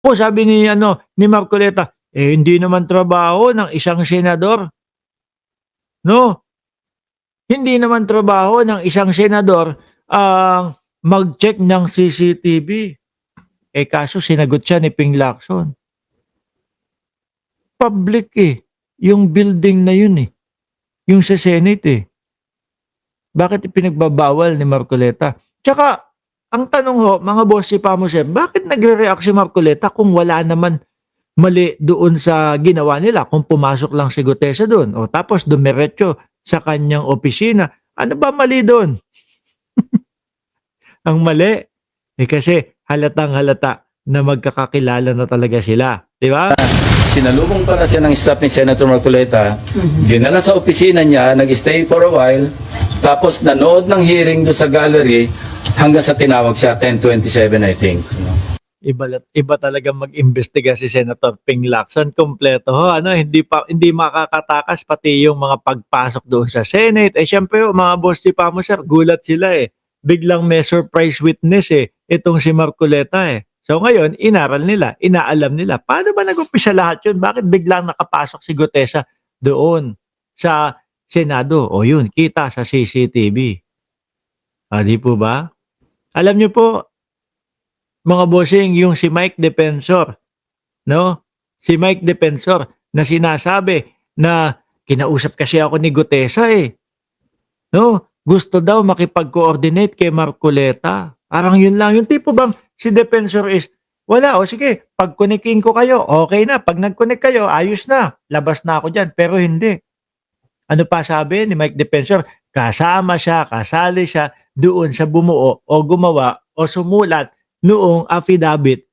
O sabi ni ni Marcoleta, eh hindi naman trabaho ng isang senador, no? Hindi naman trabaho ng isang senador ang mag-check ng CCTV. Eh kaso sinagot siya ni Ping Lacson. Public yung building na yun yung sa Senate Bakit ipinagbabawal ni Marcoleta? Tsaka, ang tanong ho, mga boss si Pamusem, bakit nagre-react si Marcoleta kung wala naman mali doon sa ginawa nila? Kung pumasok lang si Gutesa doon, o tapos dumiretso sa kanyang opisina, ano ba mali doon? Ang mali, kasi halatang halata na magkakakilala na talaga sila. Di ba? Sinalubong para siya ng staff ni Senator Marcoleta, dinala sa opisina niya, nag-stay for a while, tapos nanood ng hearing doon sa gallery hanggang sa tinawag siya 10:27 I think. Iba talaga mag-imbestiga si Senator Ping Lacson, kompleto ho, hindi makakatakas pati yung mga pagpasok doon sa Senate. Syempre mga boss si Pamuser, gulat sila biglang may surprise witness itong si Marcoleta So ngayon, inaalam nila. Paano ba nag-umpisa lahat yun? Bakit biglang nakapasok si Gutesa doon sa Senado? O yun, kita sa CCTV. Di po ba? Alam niyo po, mga bossing, yung si Mike Defensor, no? Si Mike Defensor na sinasabi na kinausap kasi ako ni Gutesa no? Gusto daw makipag-coordinate kay Marcoleta. Parang yun lang. Yung tipo bang si Defensor is, wala, o sige, pag-connecting ko kayo, okay na. Pag nag-connect kayo, ayos na. Labas na ako dyan. Pero hindi. Ano pa sabi ni Mike Defensor? Kasama siya, kasali siya doon sa bumuo o gumawa o sumulat noong affidavit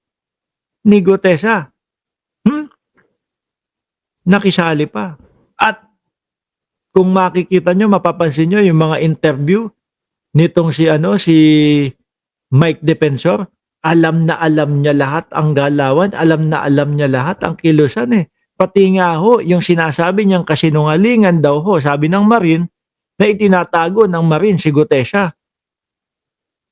ni Gutesa. Nakisali pa. At kung makikita nyo, mapapansin nyo yung mga interview nitong si Mike Defensor, alam na alam niya lahat ang galawan, alam na alam niya lahat ang kilusan Pati nga ho, yung sinasabi niyang kasinungalingan daw ho, sabi ng Marine, na itinatago ng Marine si Gutesa.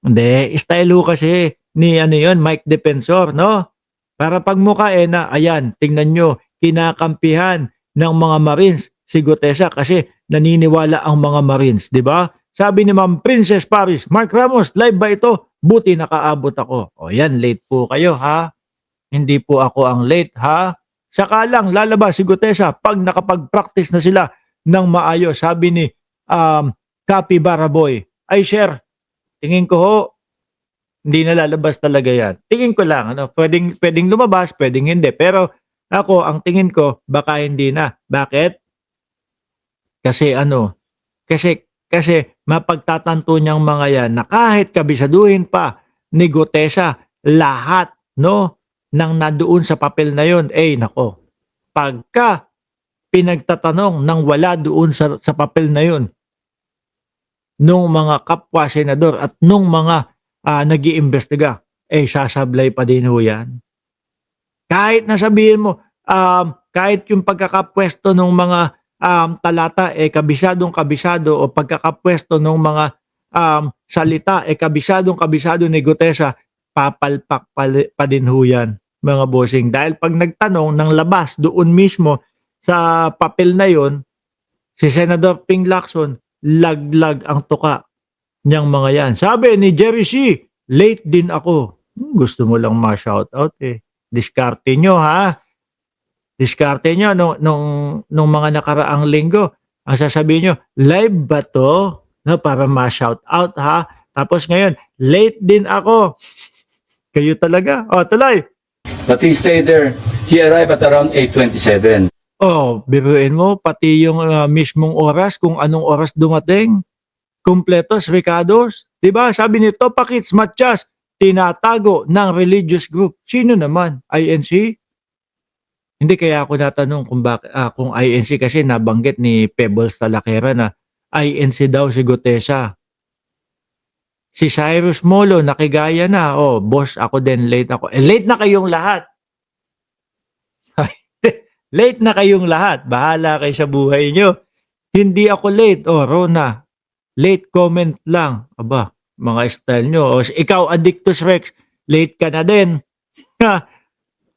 Hindi, style ho kasi ni Mike Defensor, no? Para pagmukha na, ayan, tingnan nyo, kinakampihan ng mga Marines si Gutesa kasi naniniwala ang mga Marines, di ba? Sabi ni Ma'am Princess Paris, Mark Ramos, live ba ito? Buti nakaabot ako. O yan, late po kayo ha. Hindi po ako ang late ha. Saka lang lalabas si Gutesa pag nakapag-practice na sila ng maayos. Sabi ni Capi Baraboy, ay sir, tingin ko ho, hindi na lalabas talaga yan. Tingin ko lang, pwedeng lumabas, pwedeng hindi. Pero ako, ang tingin ko, baka hindi na. Bakit? Kasi kasi mapagtatanto niyang mga yan na kahit kabisaduhin pa ni Gutesa lahat, no, nang nandoon sa papel na yon, nako, pagka pinagtatanong ng wala doon sa papel na yon, nung mga kapwa senador at nung mga nag-iimbestiga, sasablay pa din ho yan. Kahit nasabihin mo, kahit yung pagkakapwesto ng mga talata kabisadong kabisado o pagkakapwesto ng mga salita kabisadong kabisado ni Gutesa, papalpak pa din ho yan, mga bossing. Dahil pag nagtanong ng labas doon mismo sa papel na yon, si Senador Ping Lacson, laglag ang tuka niyang mga yan. Sabi ni Jerry C., late din ako. Gusto mo lang ma-shoutout Diskarte nyo ha. Diskarte nyo nung mga nakaraang linggo. Ang sasabihin nyo, live ba to? No, para ma-shoutout ha. Tapos ngayon, late din ako. Kayo talaga. Tuloy. But he stayed there. He arrived at around 8:27. Biruin mo, pati yung mismong oras, kung anong oras dumating. Kumpletos, Ricardos. Diba? Sabi ni Topakits Matias, tinatago ng religious group. Sino naman? INC? Hindi, kaya ako natanong kung INC kasi nabanggit ni Pebbles Talakera na INC daw si Gutesa. Si Cyrus Molo, nakigaya na. Boss, ako din, late ako. Late na kayong lahat. Late na kayong lahat. Bahala kayo sa buhay nyo. Hindi ako late. Rona, late comment lang. Aba, mga style nyo. Ikaw, Addictus Rex, late ka na din.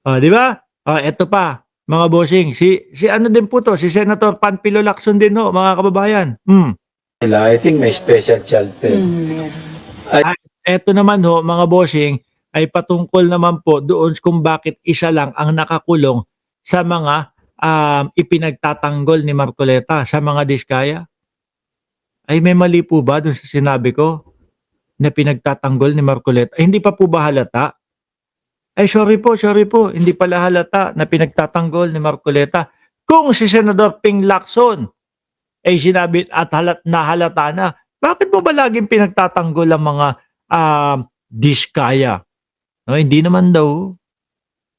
Di ba? Eto pa, mga bossing, si ano din po to, si Senator Panfilo Lacson din ho, mga kababayan. I think may special child pay. Eto naman ho, mga bossing, ay patungkol naman po doon kung bakit isa lang ang nakakulong sa mga ipinagtatanggol ni Marcoleta sa mga diskaya. Ay may mali po ba doon sa sinabi ko na pinagtatanggol ni Marcoleta? Ay, hindi pa po ba halata? Ay sorry po, hindi pala halata na pinagtatanggol ni Marcoleta. Kung si Senador Ping Lacson ay sinabi at halata na, bakit mo ba laging pinagtatanggol ang mga diskaya? No, hindi naman daw.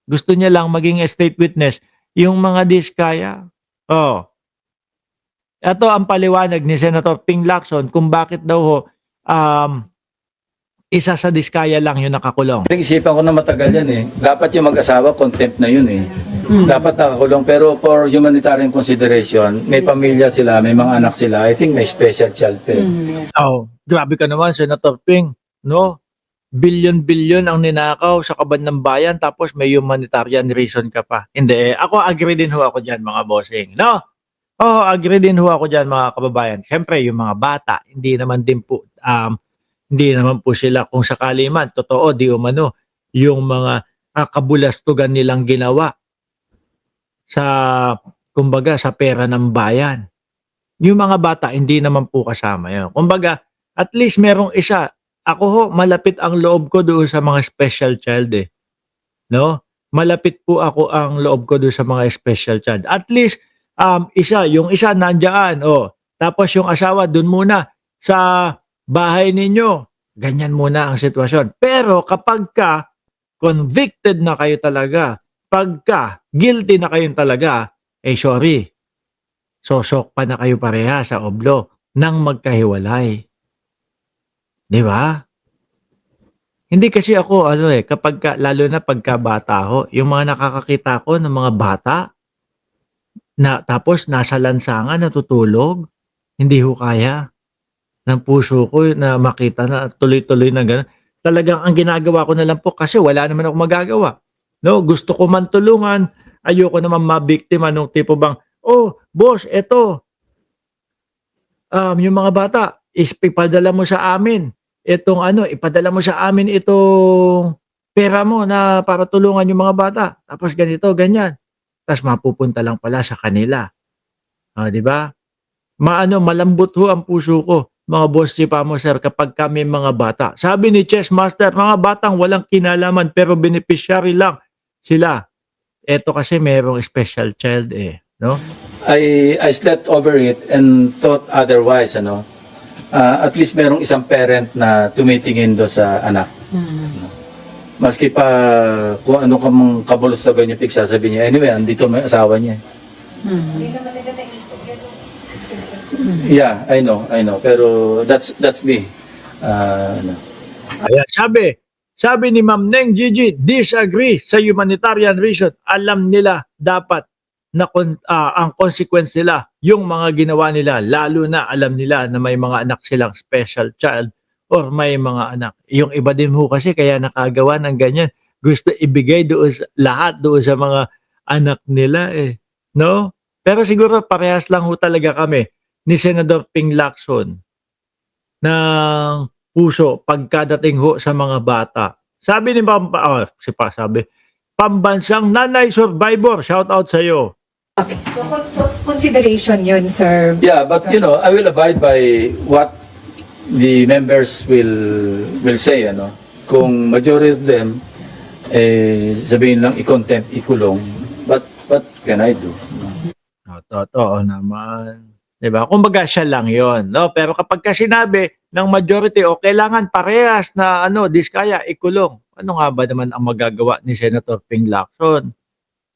Gusto niya lang maging state witness yung mga diskaya. Ito ang paliwanag ni Senator Ping Lacson kung bakit daw ho, isa sa diskaya lang yung nakakulong. Isipan ko na matagal yan eh. Dapat yung mag-asawa, contempt na yun eh. Dapat nakakulong. Pero for humanitarian consideration, may pamilya sila, may mga anak sila. I think may special child pay. Grabe ka naman, Senator Ping. No? Bilyon-bilyon ang ninakaw sa kaban ng bayan tapos may humanitarian reason ka pa. Hindi. Ako, agree din ho ako dyan, mga bossing. No? Agree din ho ako dyan, mga kababayan. Siyempre, yung mga bata, hindi naman po sila kung sakali man, totoo, di umano, yung mga kabulastugan nilang ginawa sa, kumbaga, sa pera ng bayan. Yung mga bata, hindi naman po kasama yun. Kumbaga, at least merong isa. Ako ho, malapit ang loob ko doon sa mga special child eh. No? Malapit po ako ang loob ko doon sa mga special child. At least, yung isa nandiyan. Tapos yung asawa doon muna sa bahay ninyo. Ganyan muna ang sitwasyon. Pero kapag ka convicted na kayo talaga, pagka guilty na kayo talaga, sorry, sosok pa na kayo pareha sa oblo nang magkahiwalay. Di ba? Hindi kasi ako, lalo na pagka bata ho, yung mga nakakakita ko ng mga bata, na tapos nasa lansangan natutulog, hindi ho kaya ng puso ko na makita na tuloy-tuloy na gano'n. Talagang ang ginagawa ko na lang po kasi wala naman ako magagawa. No, gusto ko man tulungan, ayoko naman mabiktima nung tipo bang, boss, eto, yung mga bata, ipadala mo sa amin. Ipadala mo sa amin itong pera mo na para tulungan yung mga bata. Tapos ganito, ganyan. Tapos mapupunta lang pala sa kanila. Di ba? Malambot ho ang puso ko, mga boss si Pamo sir, kapag kami mga bata. Sabi ni Chess Master, mga batang walang kinalaman pero beneficiary lang sila. Eto kasi merong special child no? I slept over it and thought otherwise, at least merong isang parent na tumitingin do sa anak. Maski pa kung ano kamang kabulustagan yung pigsasabi niya. Anyway, andito may asawa niya. Yeah, I know. Pero that's me. Ayan, sabi ni Ma'am Neng Gigi, disagree sa humanitarian reason. Alam nila dapat na ang consequence nila, yung mga ginawa nila, lalo na alam nila na may mga anak silang special child or may mga anak. Yung iba din ho kasi kaya nakagawa ng ganyan. Gusto ibigay doon lahat doon sa mga anak nila no? Pero siguro parehas lang ho talaga kami ni Senador Ping Lacson ng puso pagkadating ho sa mga bata. Sabi ni pambansang nanay survivor, shout out sa iyo. Okay. So consideration yun, sir. Yeah, but I will abide by what the members will say, Kung majority of them sabihin lang i-contempt, ikulong, but what can I do? Totoo naman. Diba? Kumbaga siya lang yon, no? Pero kapag ka sinabi ng majority kailangan parehas na diskaya ikulong. Ano nga ba naman ang magagawa ni Senator Ping Lacson?